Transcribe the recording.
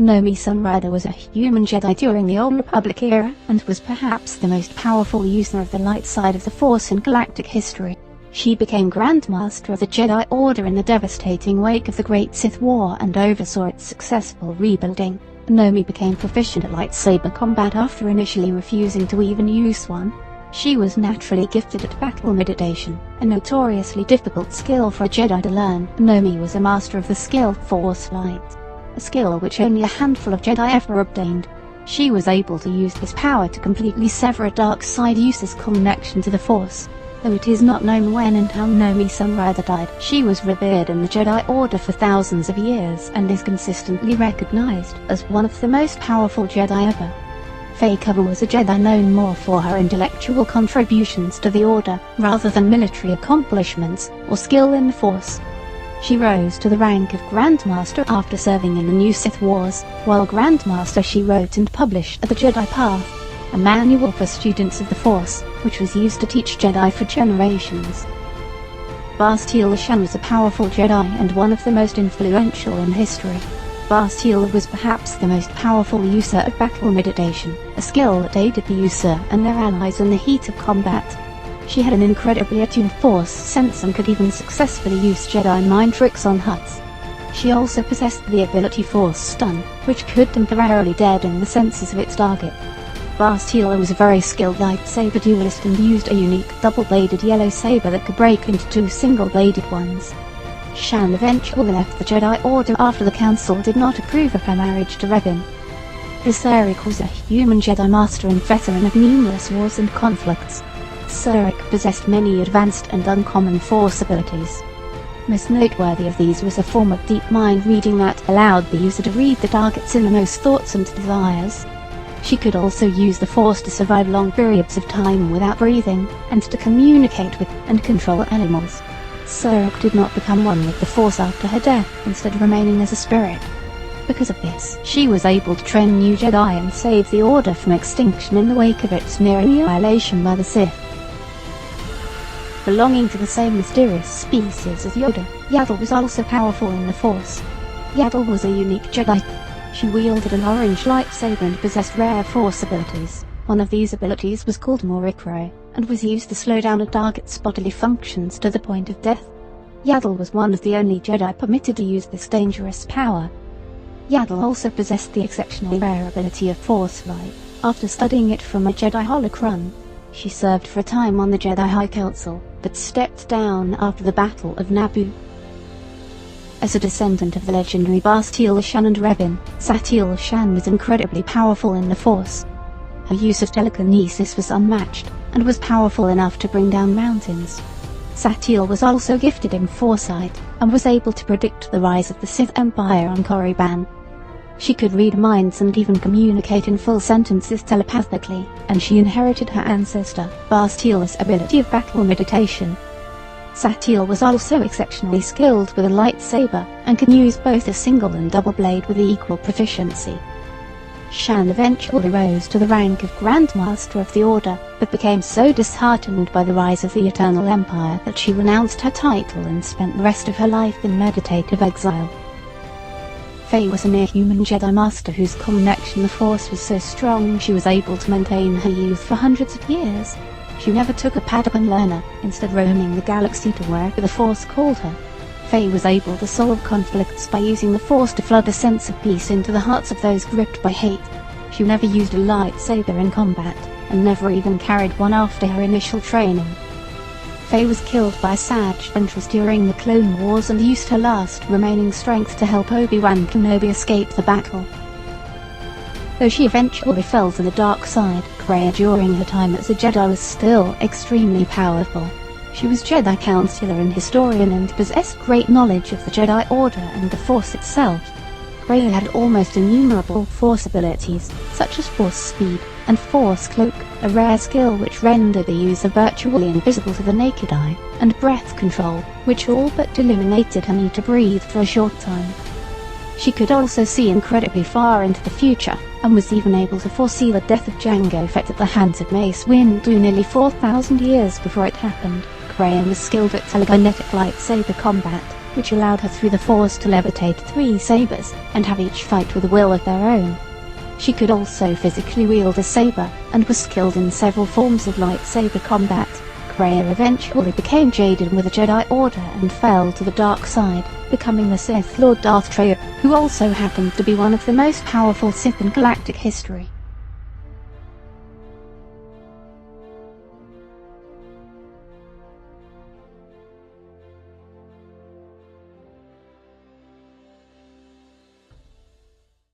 Nomi Sunrider was a human Jedi during the Old Republic era, and was perhaps the most powerful user of the light side of the Force in galactic history. She became Grandmaster of the Jedi Order in the devastating wake of the Great Sith War and oversaw its successful rebuilding. Nomi became proficient at lightsaber combat after initially refusing to even use one. She was naturally gifted at battle meditation, a notoriously difficult skill for a Jedi to learn. Nomi was a master of the skill Force Light, a skill which only a handful of Jedi ever obtained. She was able to use this power to completely sever a dark side user's connection to the Force. Though it is not known when and how Nomi Sunrider died, she was revered in the Jedi Order for thousands of years and is consistently recognized as one of the most powerful Jedi ever. Faye Koval was a Jedi known more for her intellectual contributions to the Order, rather than military accomplishments or skill in the Force. She rose to the rank of Grandmaster after serving in the New Sith Wars. While Grandmaster, she wrote and published The Jedi Path, a manual for students of the Force, which was used to teach Jedi for generations. Bastila Shan was a powerful Jedi and one of the most influential in history. Bastila was perhaps the most powerful user of battle meditation, a skill that aided the user and their allies in the heat of combat. She had an incredibly attuned Force sense and could even successfully use Jedi mind tricks on Hutts. She also possessed the ability Force Stun, which could temporarily deaden the senses of its target. Bastila was a very skilled lightsaber duelist and used a unique double-bladed yellow saber that could break into two single-bladed ones. Shan eventually left the Jedi Order after the Council did not approve of her marriage to Revan. Viserys was a human Jedi master and veteran of numerous wars and conflicts. Surik possessed many advanced and uncommon Force abilities. Most noteworthy of these was a form of deep mind reading that allowed the user to read the target's innermost thoughts and desires. She could also use the Force to survive long periods of time without breathing, and to communicate with and control animals. Surik did not become one with the Force after her death, instead remaining as a spirit. Because of this, she was able to train new Jedi and save the Order from extinction in the wake of its near annihilation by the Sith. Belonging to the same mysterious species as Yoda, Yaddle was also powerful in the Force. Yaddle was a unique Jedi. She wielded an orange lightsaber and possessed rare Force abilities. One of these abilities was called Morikro, and was used to slow down a target's bodily functions to the point of death. Yaddle was one of the only Jedi permitted to use this dangerous power. Yaddle also possessed the exceptionally rare ability of Force Light. After studying it from a Jedi holocron, she served for a time on the Jedi High Council, but stepped down after the Battle of Naboo. As a descendant of the legendary Bastila Shan and Revan, Satele Shan was incredibly powerful in the Force. Her use of telekinesis was unmatched, and was powerful enough to bring down mountains. Satele was also gifted in foresight, and was able to predict the rise of the Sith Empire on Korriban. She could read minds and even communicate in full sentences telepathically, and she inherited her ancestor, Bastila's ability of battle meditation. Satele was also exceptionally skilled with a lightsaber, and can use both a single and double blade with equal proficiency. Shan eventually rose to the rank of Grandmaster of the Order, but became so disheartened by the rise of the Eternal Empire that she renounced her title and spent the rest of her life in meditative exile. Faye was a near-human Jedi Master whose connection to the Force was so strong she was able to maintain her youth for hundreds of years. She never took a Padawan learner, instead roaming the galaxy to wherever the Force called her. Faye was able to solve conflicts by using the Force to flood a sense of peace into the hearts of those gripped by hate. She never used a lightsaber in combat, and never even carried one after her initial training. Faye was killed by Asajj Ventress during the Clone Wars and used her last remaining strength to help Obi-Wan Kenobi escape the battle. Though she eventually fell to the dark side, Kreia during her time as a Jedi was still extremely powerful. She was Jedi Counselor and Historian and possessed great knowledge of the Jedi Order and the Force itself. Kreia had almost innumerable Force abilities, such as Force Speed and Force Cloak, a rare skill which rendered the user virtually invisible to the naked eye, and Breath Control, which all but eliminated her need to breathe for a short time. She could also see incredibly far into the future, and was even able to foresee the death of Jango Fett at the hands of Mace Windu nearly 4,000 years before it happened. Kreia was skilled at telekinetic lightsaber combat, which allowed her through the Force to levitate 3 sabers and have each fight with a will of their own. She could also physically wield a saber, and was skilled in several forms of lightsaber combat. Kreia eventually became jaded with the Jedi Order and fell to the dark side, becoming the Sith Lord Darth Vader, who also happened to be one of the most powerful Sith in galactic history.